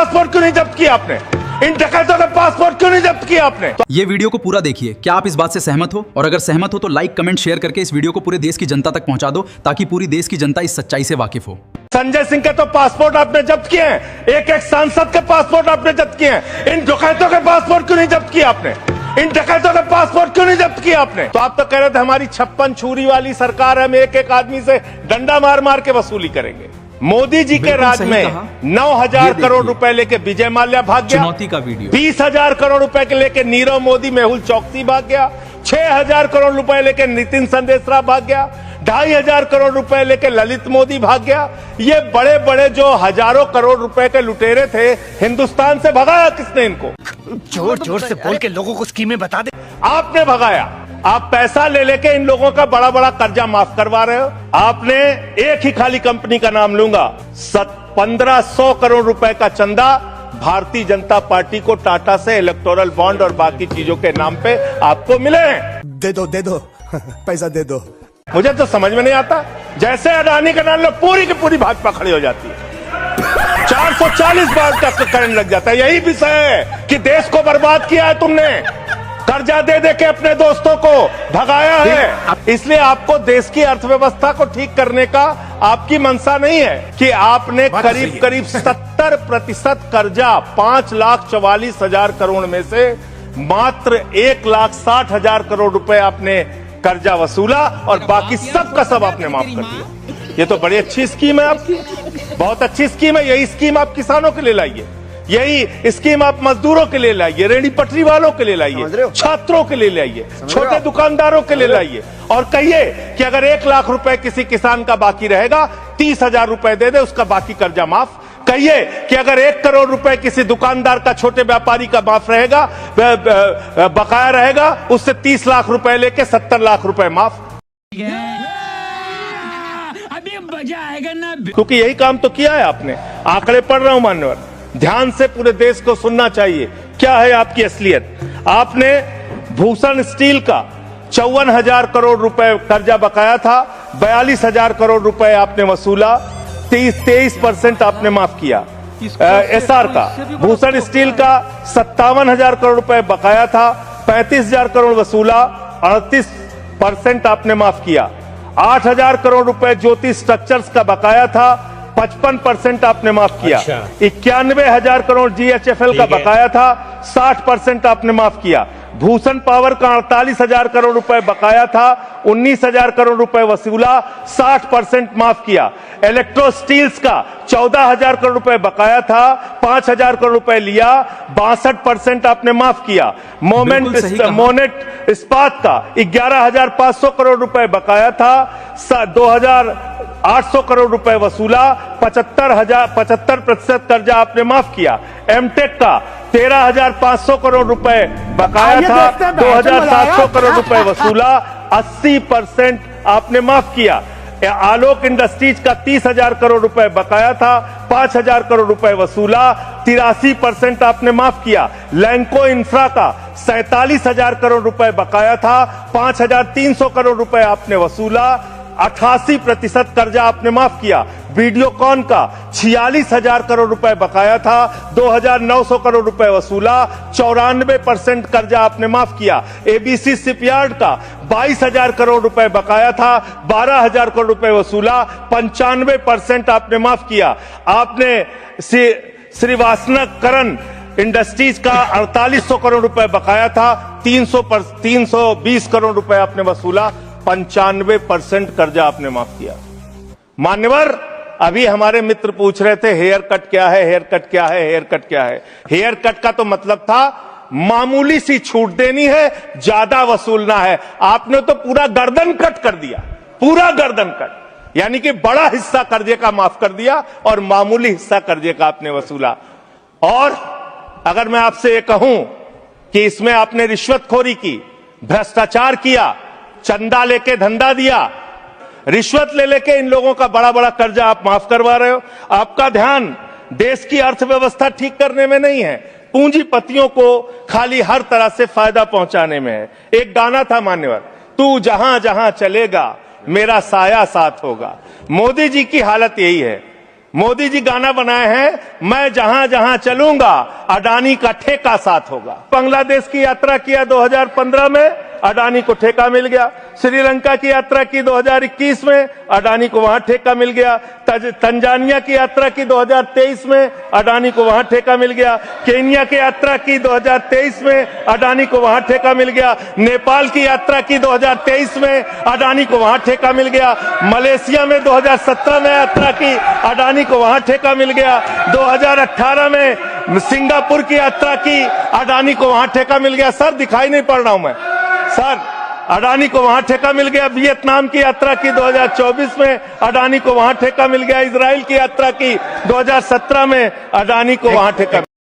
Passport क्यों नहीं जब्त किया आपने? इन डकैतों का पासपोर्ट क्यों नहीं जब्त किया आपने? ये वीडियो को पूरा देखिए। क्या आप इस बात से सहमत हो? और अगर सहमत हो तो लाइक, कमेंट, शेयर करके इस वीडियो को पूरे देश की जनता तक पहुंचा दो, ताकि पूरी देश की जनता इस सच्चाई से वाकिफ हो। संजय सिंह के तो पासपोर्ट आपने जब्त किए हैं, एक एक सांसद के पासपोर्ट आपने जब्त किए हैं। इन डकैतों के पासपोर्ट क्यों नहीं जब्त किया आपने? इन डकैतों का पासपोर्ट क्यों नहीं जब्त किया आपने? तो आप तो कह रहे थे हमारी 56 छुरी वाली सरकार है, हम एक एक आदमी से डंडा मार मार के वसूली करेंगे। मोदी जी के राज में 9,000 करोड़ रुपए लेके विजय माल्या भाग गया। चुनौती का वीडियो। 20,000 करोड़ रुपए के लेके नीरव मोदी, मेहुल चौकसी भाग गया। 6,000 करोड़ रुपए लेके नितिन संदेशरा भाग गया। 2,500 करोड़ रुपए लेके ललित मोदी भाग गया। ये बड़े बड़े जो हजारों करोड़ रुपए के लुटेरे थे, हिंदुस्तान से भगाया किसने इनको? जोर जोर से बोल के लोगों को स्कीमें बता दे। आपने भगाया। आप पैसा ले लेके इन लोगों का बड़ा बड़ा कर्जा माफ करवा रहे हो। आपने एक ही खाली कंपनी का नाम लूंगा, 1500 करोड़ रुपए का चंदा भारतीय जनता पार्टी को टाटा से इलेक्टोरल बॉन्ड और बाकी चीजों के नाम पे आपको मिले हैं। दे दो पैसा दे दो। मुझे तो समझ में नहीं आता, जैसे अडानी का नाम लो पूरी की पूरी भाजपा खड़ी हो जाती है। 440 बार तक करंट लग जाता है। यही विषय है कि देश को बर्बाद किया है तुमने, कर्जा दे दे के अपने दोस्तों को भगाया है। इसलिए आपको देश की अर्थव्यवस्था को ठीक करने का आपकी मंशा नहीं है कि आपने करीब करीब 70% कर्जा 5,44,000 करोड़ में से मात्र 1,60,000 करोड़ रुपए आपने कर्जा वसूला और बाकी सब का सब आपने माफ कर दिया। ये तो बड़ी अच्छी स्कीम है आपकी, बहुत अच्छी स्कीम है। यही स्कीम आप किसानों के लिए लाइए, यही स्कीम आप मजदूरों के लिए लाइए, रेहड़ी पटरी वालों के लिए लाइए, छात्रों के लिए लाइए, छोटे दुकानदारों के लिए लाइए और कहिए कि अगर 1 लाख रुपए किसी किसान का बाकी रहेगा, 30,000 रुपए दे दे, उसका बाकी कर्जा माफ। कहिए कि अगर 1 करोड़ रुपए किसी दुकानदार का, छोटे व्यापारी का माफ रहेगा, बकाया रहेगा, उससे 30 लाख रुपए लेके 70 लाख रुपए माफ। अभी मजा आएगा ना, क्योंकि यही काम तो किया है आपने। आंकड़े पढ़ रहा हूं मान्यवर, ध्यान से पूरे देश को सुनना चाहिए। क्या है आपकी असलियत? आपने भूषण स्टील का 54,000 करोड़ रुपए कर्जा बकाया था, 42,000 करोड़ रुपए आपने वसूला, 23% आपने माफ किया। एसआर का, भूषण स्टील का 57,000 करोड़ रुपए बकाया था, 35,000 करोड़ वसूला, 38% आपने माफ किया। 8,000 करोड़ रुपए ज्योति स्ट्रक्चर्स का बकाया था, 55% आपने माफ किया। 91,000 करोड़ जीएचएफएल का बकाया था, 60% आपने माफ किया। भूषण पावर का 48,000 करोड़ रुपए बकाया था, 19,000 करोड़ रुपए वसूला, 60% माफ किया। इलेक्ट्रो स्टील्स का 14,000 करोड़ रुपए बकाया था, 5,000 करोड़ रुपए लिया, 62% आपने माफ किया। मोनेट इस्पात का 11,500 करोड़ रुपए बकाया था, 2,800 करोड़ रुपए वसूला, 75% कर्जा आपने माफ किया। एमटेक का 13,500 करोड़ रुपए बकाया था, 2,700 करोड़ रुपए वसूला, 80% आपने माफ किया। आलोक इंडस्ट्रीज का 30,000 करोड़ रुपए बकाया था, 5,000 करोड़ रुपए वसूला, 83% आपने माफ किया। लैंको इंफ्रा का 47,000 करोड़ रुपए बकाया था, 5,300 करोड़ रुपए आपने वसूला, 88% कर्जा आपने माफ किया। वीडियोकॉन का 46,000 करोड़ रुपए बकाया था, 2,900 करोड़ रुपए वसूला, 94% कर्जा आपने माफ किया। एबीसी शिपयार्ड का 22,000 करोड़ रुपए बकाया था, 12,000 करोड़ रुपए वसूला, 95% आपने माफ किया। आपने श्रीवास्तव इंडस्ट्रीज का 4,800 करोड़ रुपए बकाया था, 320 करोड़ रुपए आपने वसूला, 95% कर्जा आपने माफ किया। मान्यवर, अभी हमारे मित्र पूछ रहे थे हेयर कट क्या है, हेयर कट क्या है, हेयर कट क्या है। हेयर कट का तो मतलब था मामूली सी छूट देनी है, ज्यादा वसूलना है। आपने तो पूरा गर्दन कट कर दिया, पूरा गर्दन कट, यानी कि बड़ा हिस्सा कर्जे का माफ कर दिया और मामूली हिस्सा कर्जे का आपने वसूला। और अगर मैं आपसे ये कहूं कि इसमें आपने रिश्वतखोरी की, भ्रष्टाचार किया, चंदा लेके धंधा दिया, रिश्वत ले लेके इन लोगों का बड़ा बड़ा कर्जा आप माफ करवा रहे हो। आपका ध्यान देश की अर्थव्यवस्था ठीक करने में नहीं है, पूंजीपतियों को खाली हर तरह से फायदा पहुंचाने में है। एक गाना था मान्यवर, तू जहां जहां चलेगा मेरा साया साथ होगा। मोदी जी की हालत यही है। मोदी जी गाना बनाए हैं, मैं जहां जहां चलूंगा अडानी का ठेका साथ होगा। बांग्लादेश की यात्रा किया 2015 में, अडानी को ठेका मिल गया। श्रीलंका की यात्रा की 2021 में, अडानी को वहां ठेका मिल गया। तंजानिया की यात्रा की 2023 में, अडानी को वहां ठेका मिल गया। केन्या की यात्रा की 2023 में, अडानी को वहां ठेका मिल गया। नेपाल की यात्रा की 2023 में, अडानी को वहां ठेका मिल गया। मलेशिया में 2017 में यात्रा की, अडानी को वहां ठेका मिल गया। 2018 में सिंगापुर की यात्रा की, अडानी को वहां ठेका मिल गया। सर दिखाई नहीं पड़ रहा हूं मैं सर, अडानी को वहां ठेका मिल गया। वियतनाम की यात्रा की 2024 में, अडानी को वहां ठेका मिल गया। इजराइल की यात्रा की 2017 में, अडानी को वहां ठेका